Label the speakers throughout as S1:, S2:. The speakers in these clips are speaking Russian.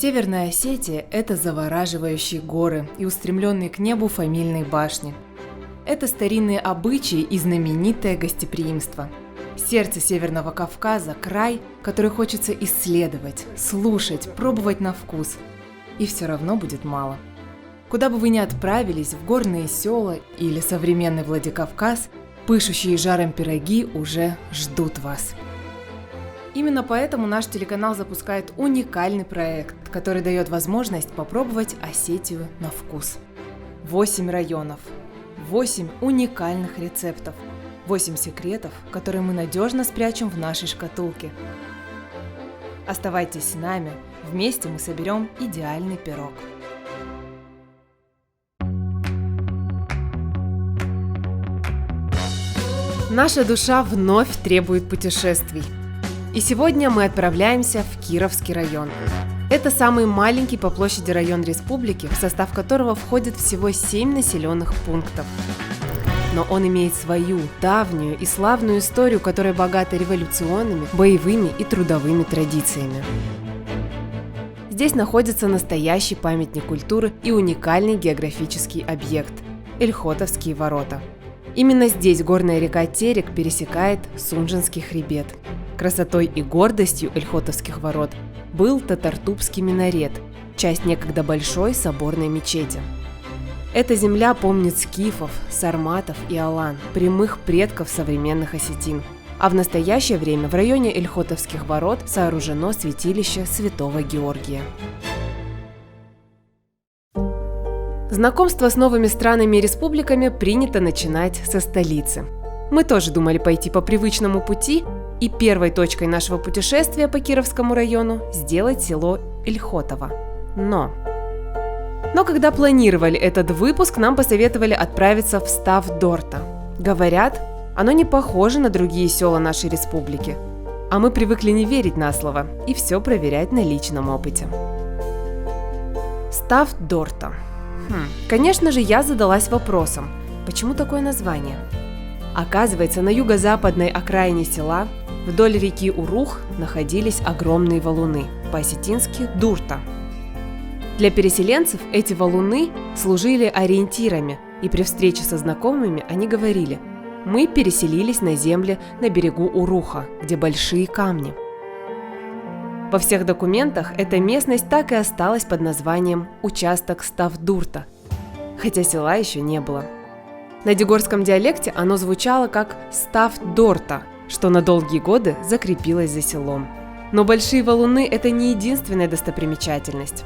S1: Северная Осетия – это завораживающие горы и устремленные к небу фамильные башни. Это старинные обычаи и знаменитое гостеприимство. Сердце Северного Кавказа – край, который хочется исследовать, слушать, пробовать на вкус. И все равно будет мало. Куда бы вы ни отправились, в горные села или современный Владикавказ, пышущие жаром пироги уже ждут вас. Именно поэтому наш телеканал запускает уникальный проект, который дает возможность попробовать Осетию на вкус. 8 районов, 8 уникальных рецептов, 8 секретов, которые мы надежно спрячем в нашей шкатулке. Оставайтесь с нами, вместе мы соберем идеальный пирог. Наша душа вновь требует путешествий. И сегодня мы отправляемся в Кировский район. Это самый маленький по площади район республики, в состав которого входит всего 7 населенных пунктов. Но он имеет свою давнюю и славную историю, которая богата революционными, боевыми и трудовыми традициями. Здесь находится настоящий памятник культуры и уникальный географический объект – Ильхотовские ворота. Именно здесь горная река Терек пересекает Сунжинский хребет. Красотой и гордостью Ильхотовских ворот был Татартубский минарет, часть некогда большой соборной мечети. Эта земля помнит скифов, сарматов и алан, прямых предков современных осетин. А в настоящее время в районе Ильхотовских ворот сооружено святилище Святого Георгия. Знакомство с новыми странами и республиками принято начинать со столицы. Мы тоже думали пойти по привычному пути, и первой точкой нашего путешествия по Кировскому району сделать село Ильхотово. Но когда планировали этот выпуск, нам посоветовали отправиться в Ставдорта. Говорят, оно не похоже на другие села нашей республики. А мы привыкли не верить на слово и все проверять на личном опыте. Ставдорта. Конечно же, я задалась вопросом, почему такое название? Оказывается, на юго-западной окраине села, вдоль реки Урух, находились огромные валуны, по-осетински «дурта». Для переселенцев эти валуны служили ориентирами, и при встрече со знакомыми они говорили: «Мы переселились на земли на берегу Уруха, где большие камни». Во всех документах эта местность так и осталась под названием «Участок Ставдурта», хотя села еще не было. На дегорском диалекте оно звучало как «Ставдорта», что на долгие годы закрепилось за селом. Но большие валуны – это не единственная достопримечательность.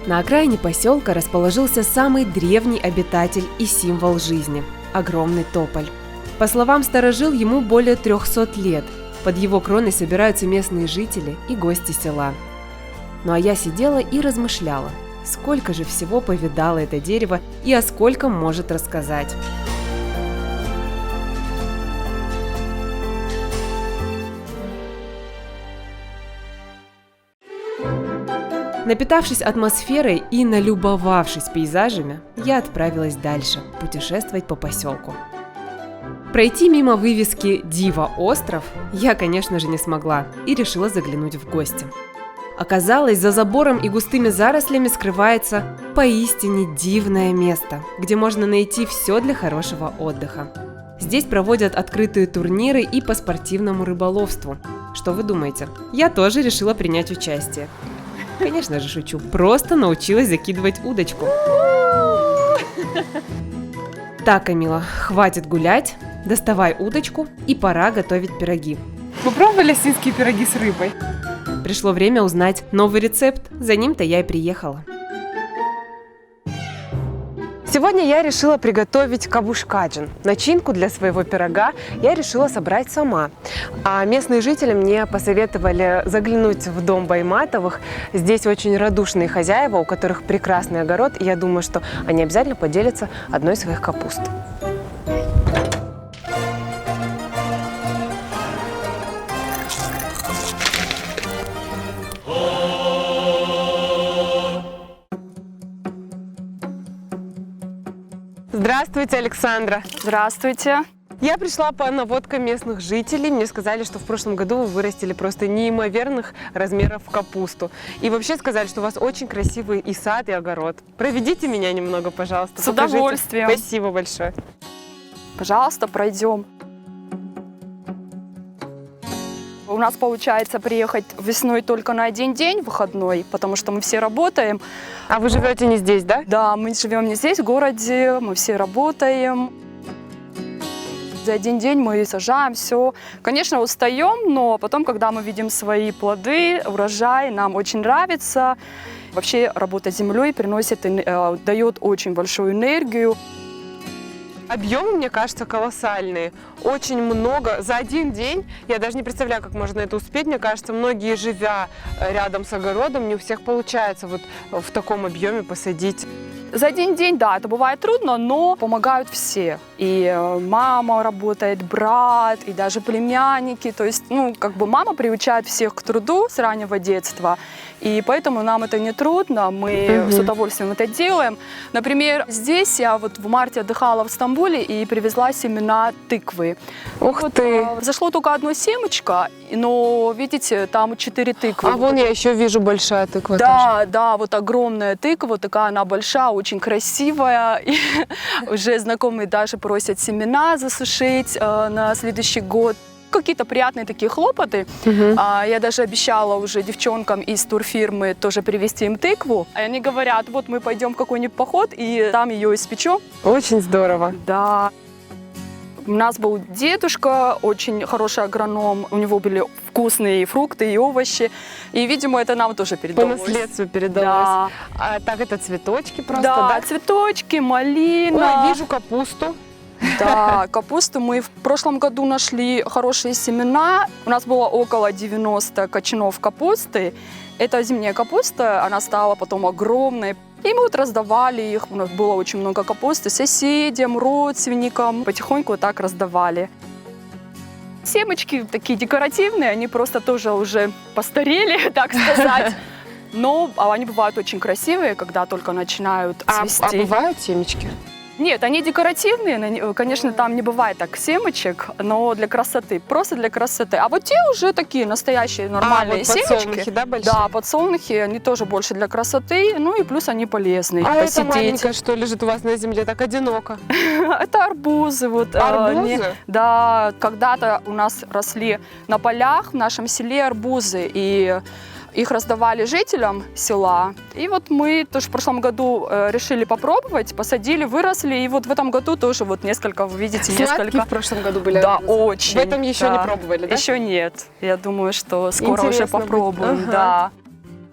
S1: На окраине поселка расположился самый древний обитатель и символ жизни – огромный тополь. По словам старожил, ему более 300 лет. Под его кроной собираются местные жители и гости села. Ну а я сидела и размышляла, сколько же всего повидало это дерево и о скольком может рассказать. Напитавшись атмосферой и налюбовавшись пейзажами, я отправилась дальше, путешествовать по поселку. Пройти мимо вывески «Дива остров» я, конечно же, не смогла и решила заглянуть в гости. Оказалось, за забором и густыми зарослями скрывается поистине дивное место, где можно найти все для хорошего отдыха. Здесь проводят открытые турниры и по спортивному рыболовству. Что вы думаете? Я тоже решила принять участие. Конечно же, шучу. Просто научилась закидывать удочку. Так, Камила, хватит гулять, доставай удочку и пора готовить пироги.
S2: Вы пробовали осетинские пироги с рыбой?
S1: Пришло время узнать новый рецепт, за ним-то я и приехала.
S2: Сегодня я решила приготовить кабушкаджин. Начинку для своего пирога я решила собрать сама. А местные жители мне посоветовали заглянуть в дом Байматовых. Здесь очень радушные хозяева, у которых прекрасный огород, и я думаю, что они обязательно поделятся одной из своих капуст. Здравствуйте, Александра.
S3: Здравствуйте.
S2: Я пришла по наводкам местных жителей. Мне сказали, что в прошлом году вы вырастили просто неимоверных размеров капусту. И вообще сказали, что у вас очень красивый и сад, и огород. Проведите меня немного, пожалуйста.
S3: С
S2: покажите.
S3: удовольствием.
S2: Спасибо большое.
S3: Пожалуйста, пройдем. У нас получается приехать весной только на один день выходной, потому что мы все работаем.
S2: А вы живете не здесь, да?
S3: Да, мы живем не здесь, в городе, мы все работаем. За один день мы сажаем все. Конечно, устаем, но потом, когда мы видим свои плоды, урожай, нам очень нравится. Вообще работа с землей приносит, дает очень большую энергию.
S2: Объемы, мне кажется, колоссальные. Очень много. За один день, я даже не представляю, как можно это успеть. Мне кажется, многие, живя рядом с огородом, не у всех получается вот в таком объеме посадить.
S3: За один день, да, это бывает трудно, но помогают все. И мама работает, брат, и даже племянники. То есть, мама приучает всех к труду с раннего детства. И поэтому нам это не трудно, мы с удовольствием это делаем. Например, здесь я вот в марте отдыхала в Стамбуле и привезла семена тыквы.
S2: Ух ты!
S3: Зашло только одно семечко, но, видите, там 4 тыквы.
S2: А вон я еще вижу большая тыква.
S3: Да, да, вот огромная тыква, вот такая она большая, очень красивая. И уже знакомые даже просят семена засушить на следующий год. Какие-то приятные такие хлопоты. Я даже обещала уже девчонкам из турфирмы тоже привезти им тыкву. И они говорят, вот мы пойдем в какой-нибудь поход и там ее испечем.
S2: Очень здорово.
S3: Да. У нас был дедушка, очень хороший агроном, у него были вкусные фрукты и овощи, и, видимо, это нам тоже передалось.
S2: По наследству передалось.
S3: Да.
S2: А так это цветочки просто,
S3: да?
S2: да?
S3: Цветочки, малина.
S2: Ой, вижу капусту.
S3: Да, капусту мы в прошлом году нашли хорошие семена. У нас было около 90 кочанов капусты. Это зимняя капуста, она стала потом огромной. И мы вот раздавали их, у нас было очень много капусты соседям, родственникам. Потихоньку так раздавали. Семечки такие декоративные, они просто тоже уже постарели, так сказать. Но они бывают очень красивые, когда только начинают цвести.
S2: А бывают семечки?
S3: Нет, они декоративные, конечно, там не бывает так семечек, но для красоты, просто для красоты. А вот те уже такие настоящие нормальные
S2: вот
S3: семечки.
S2: подсолнухи, да, большие?
S3: Да, подсолнухи, они тоже больше для красоты, ну и плюс они полезные.
S2: А
S3: посидеть.
S2: это маленькое, что лежит у вас на земле, так одиноко?
S3: Это арбузы. Вот,
S2: арбузы?
S3: Да, когда-то у нас росли на полях в нашем селе арбузы, и их раздавали жителям села. И вот мы тоже в прошлом году решили попробовать, посадили, выросли. И вот в этом году тоже вот несколько, вы видите,
S2: Сладкие в прошлом году были
S3: Да,
S2: арбузы?
S3: очень.
S2: В этом еще не пробовали, да?
S3: Еще нет. Я думаю, что скоро
S2: Интересно
S3: уже попробуем.
S2: будет.
S3: Да.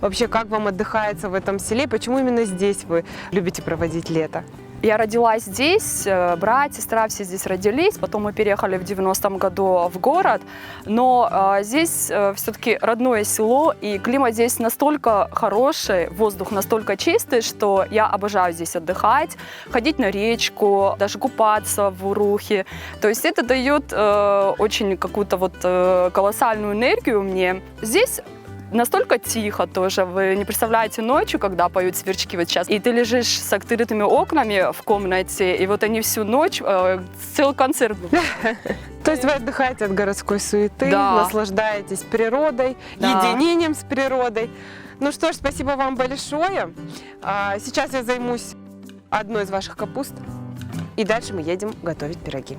S2: Вообще, как вам отдыхается в этом селе? Почему именно здесь вы любите проводить лето?
S3: Я родилась здесь, брат, сестра все здесь родились, потом мы переехали в 90-м году в город, но здесь все-таки родное село, и климат здесь настолько хороший, воздух настолько чистый, что я обожаю здесь отдыхать, ходить на речку, даже купаться в Урухе. То есть это дает очень какую-то вот колоссальную энергию мне. Здесь настолько тихо тоже. Вы не представляете ночью, когда поют сверчки вот сейчас, и ты лежишь с открытыми окнами в комнате, и вот они всю ночь, целый концерт.
S2: То есть вы отдыхаете от городской суеты,
S3: Да.
S2: наслаждаетесь природой,
S3: Да.
S2: единением с природой. Ну что ж, спасибо вам большое. Сейчас я займусь одной из ваших капуст, и дальше мы едем готовить пироги.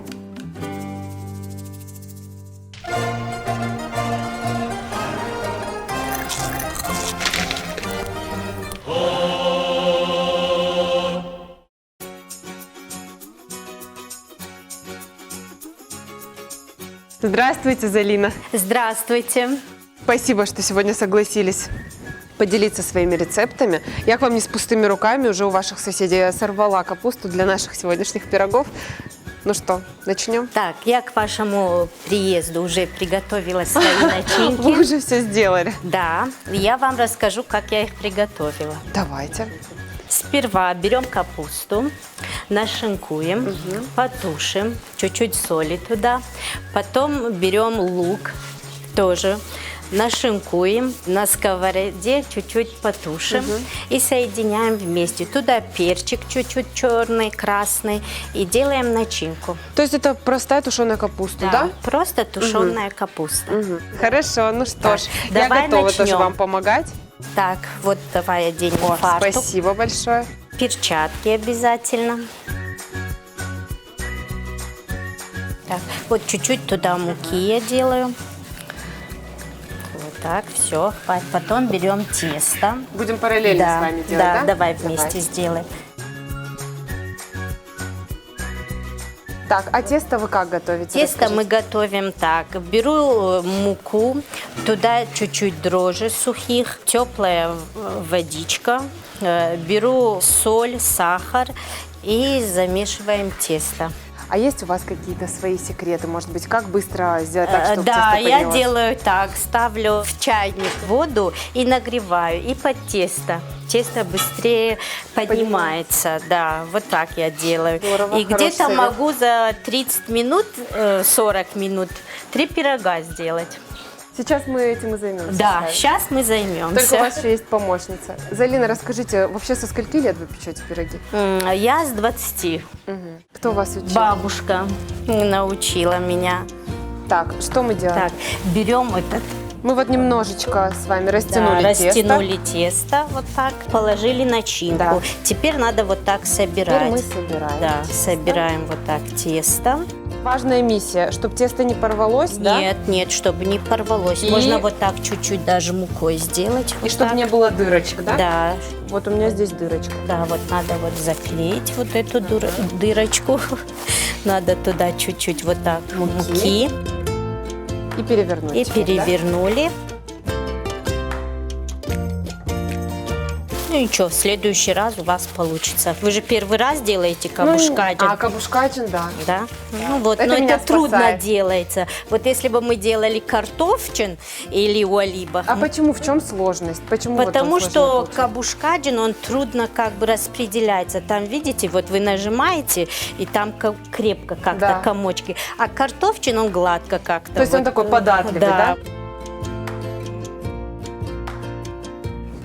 S2: Здравствуйте, Залина.
S4: Здравствуйте.
S2: Спасибо, что сегодня согласились поделиться своими рецептами. Я к вам не с пустыми руками. Уже у ваших соседей я сорвала капусту для наших сегодняшних пирогов. Ну что, начнем?
S4: Так, я к вашему приезду уже приготовила свои
S2: Вы
S4: начинки.
S2: уже все сделали.
S4: Да, я вам расскажу, как я их приготовила.
S2: Давайте.
S4: Сперва берем капусту, нашинкуем, потушим, чуть-чуть соли туда. Потом берем лук, тоже Нашинкуем, на сковороде чуть-чуть потушим и соединяем вместе. Туда перчик чуть-чуть черный, красный и делаем начинку.
S2: То есть это простая тушеная капуста, да?
S4: Просто тушеная капуста.
S2: Хорошо, ну что
S4: Так,
S2: ж, я
S4: давай
S2: готова тоже
S4: начнем.
S2: вам помогать.
S4: Так, вот давай оденем фартук.
S2: Спасибо большое.
S4: Перчатки обязательно. Так, вот чуть-чуть туда муки я делаю. Вот так, все. Потом берем тесто.
S2: Будем параллельно с вами делать, да?
S4: Давай вместе сделаем.
S2: Так, а тесто вы как готовите?
S4: Тесто мы готовим так. Беру муку, туда чуть-чуть дрожжи сухих, теплая водичка, беру соль, сахар и замешиваем тесто.
S2: А есть у вас какие-то свои секреты? Может быть, как быстро сделать так, чтобы
S4: Да,
S2: тесто
S4: я
S2: поднялось?
S4: делаю так, ставлю в чайник воду и нагреваю, и под тесто. Тесто быстрее поднимается, да, вот так я делаю.
S2: Здорово,
S4: и
S2: хороший
S4: где-то
S2: совет.
S4: могу за 30 минут, 40 минут 3 пирога сделать.
S2: Сейчас мы этим и займемся.
S4: Да,
S2: с вами.
S4: сейчас мы займемся.
S2: Только у вас еще есть помощница. Залина, расскажите, вообще со скольки лет вы печете пироги?
S4: Я с 20.
S2: Кто вас учил?
S4: Бабушка научила меня.
S2: Так, что мы делаем?
S4: Так, берем этот.
S2: Мы вот немножечко с вами растянули
S4: Да,
S2: тесто.
S4: растянули тесто вот так, положили начинку.
S2: Да.
S4: Теперь надо вот так собирать.
S2: Теперь мы собираем.
S4: Да, собираем вот так тесто.
S2: Важная миссия, чтобы тесто не порвалось, да?
S4: Нет, нет, чтобы не порвалось.
S2: И-
S4: Можно вот так чуть-чуть даже мукой сделать.
S2: И
S4: вот
S2: чтобы
S4: так.
S2: не было дырочек, да?
S4: Да,
S2: Вот у меня здесь дырочка.
S4: да, вот надо вот заклеить вот эту дырочку. Надо туда чуть-чуть вот так муки.
S2: И перевернуть.
S4: И
S2: теперь, да?
S4: перевернули. Ну ничего, в следующий раз у вас получится. Вы же первый раз делаете кабушкаджин.
S2: А кабушкаджин, да.
S4: Да? Ну вот,
S2: Это
S4: но
S2: меня
S4: это трудно
S2: спасает.
S4: делается. Вот если бы мы делали картофчин или уалибах,
S2: А почему? В чем сложность? Почему вот
S4: потому
S2: он
S4: что
S2: сложнее получился?
S4: кабушкаджин, он трудно как бы распределяется. Там, видите, вот вы нажимаете, и там крепко как-то
S2: Да.
S4: комочки. А картофчин, он гладко как-то.
S2: То есть он такой податливый, да?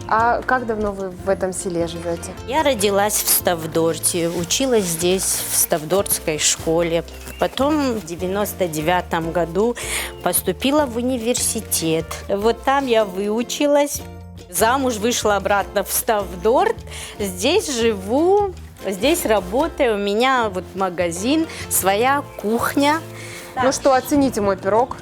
S2: А как давно вы в этом селе живете?
S4: Я родилась в Ставдорте, училась здесь, в Ставдортской школе. Потом в 99 году поступила в университет. Вот там я выучилась. Замуж вышла обратно в Ставдорт. Здесь живу, здесь работаю. У меня вот магазин, своя кухня.
S2: Ну что, оцените мой пирог.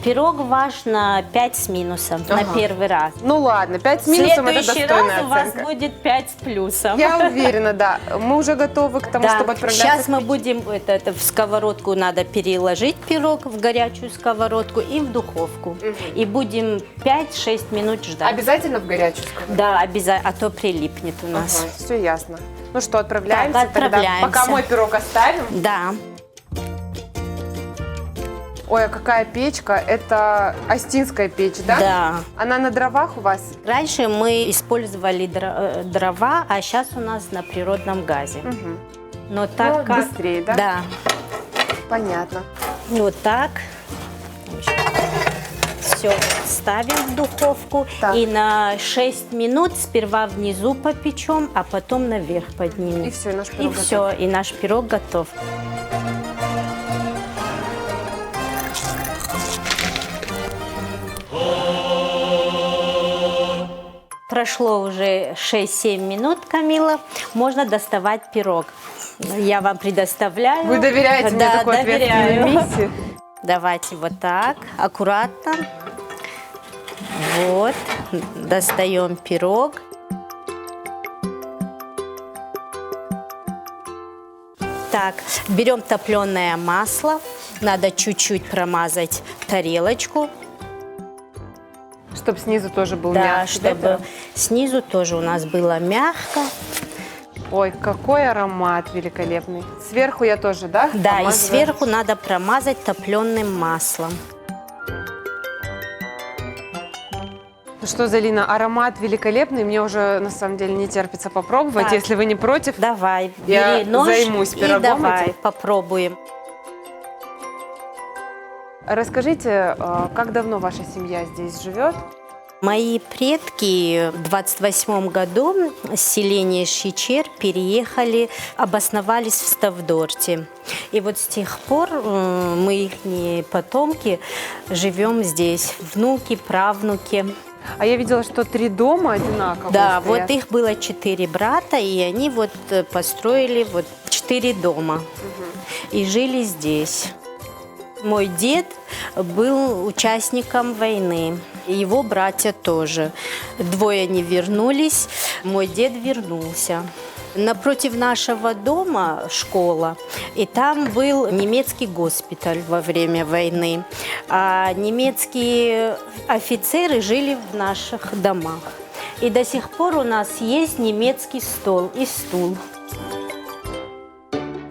S4: Пирог ваш на 5 с минусом, на
S2: Ага.
S4: первый раз.
S2: Ну ладно, 5 с
S4: В
S2: минусом это
S4: следующий
S2: достойная
S4: раз у вас
S2: оценка.
S4: будет 5 с плюсом.
S2: Я уверена, да. Мы уже готовы к тому,
S4: Да,
S2: чтобы отправляться.
S4: сейчас мы будем, это в сковородку надо переложить пирог, в горячую сковородку и в духовку. И будем 5-6 минут ждать.
S2: Обязательно в горячую сковородку?
S4: Да, обязательно, а то прилипнет у нас.
S2: Все ясно. Ну что, отправляемся
S4: Так, отправляемся.
S2: тогда. Пока мой пирог оставим.
S4: Да,
S2: Ой, а какая печка? Это остинская печь, да?
S4: да.
S2: Она на дровах у вас?
S4: Раньше мы использовали дрова, а сейчас у нас на природном газе. Но так
S2: Ну,
S4: как...
S2: быстрее, да?
S4: Да.
S2: Понятно.
S4: Вот так. Все, ставим в духовку.
S2: Так.
S4: И на 6 минут сперва внизу попечем, а потом наверх поднимем.
S2: И все, наш
S4: И
S2: пирог готов.
S4: все, и наш пирог готов. Прошло уже 6-7 минут, Камила. Можно доставать пирог. Я вам предоставляю.
S2: Вы доверяете мне
S4: Да,
S2: такой ответственной
S4: доверяю.
S2: миссии?
S4: Давайте вот так, аккуратно. Вот, достаем пирог. Так, берем топленое масло. Надо чуть-чуть промазать тарелочку.
S2: Чтобы снизу тоже был
S4: Да,
S2: мягкий.
S4: чтобы
S2: пирог?
S4: снизу тоже у нас было мягко.
S2: Ой, какой аромат великолепный. Сверху я тоже, да?
S4: Да, и
S2: помазываю?
S4: сверху надо промазать топленым маслом.
S2: Ну что, Залина, аромат великолепный. Мне уже, на самом деле, не терпится попробовать.
S4: Так.
S2: Если вы не против,
S4: Давай,
S2: Я
S4: бери нож
S2: займусь
S4: и
S2: пирогом
S4: давай,
S2: этим.
S4: попробуем.
S2: Расскажите, как давно ваша семья здесь живет?
S4: Мои предки в 28 году с селения Щичер переехали, обосновались в Ставдорте. И вот с тех пор мы, их потомки, живем здесь, внуки, правнуки.
S2: А я видела, что 3 дома одинаковые
S4: Да,
S2: стоят.
S4: вот их было 4 брата, и они вот построили вот 4 дома и жили здесь. Мой дед был участником войны, его братья тоже. 2 не вернулись, мой дед вернулся. Напротив нашего дома школа, и там был немецкий госпиталь во время войны. А немецкие офицеры жили в наших домах. И до сих пор у нас есть немецкий стол и стул.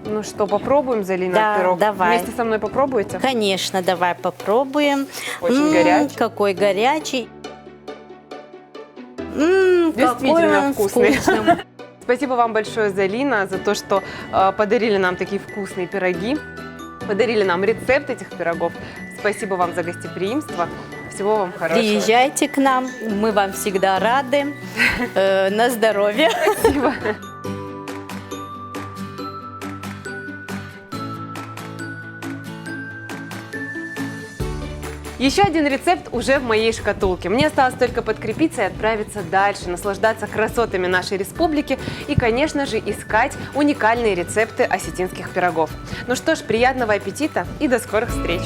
S2: Ну что, попробуем, Залина,
S4: Да,
S2: пирог?
S4: давай.
S2: Вместе со мной попробуете?
S4: Конечно, давай попробуем.
S2: Очень горячий.
S4: Какой горячий.
S2: Действительно
S4: какой он
S2: вкусный.
S4: вкусный.
S2: Спасибо вам большое, Залина, за то, что подарили нам такие вкусные пироги, подарили нам рецепт этих пирогов. Спасибо вам за гостеприимство. Всего вам хорошего.
S4: Приезжайте к нам, мы вам всегда рады. На здоровье.
S2: Спасибо. Еще один рецепт уже в моей шкатулке. Мне осталось только подкрепиться и отправиться дальше, наслаждаться красотами нашей республики и, конечно же, искать уникальные рецепты осетинских пирогов. Ну что ж, приятного аппетита и до скорых встреч!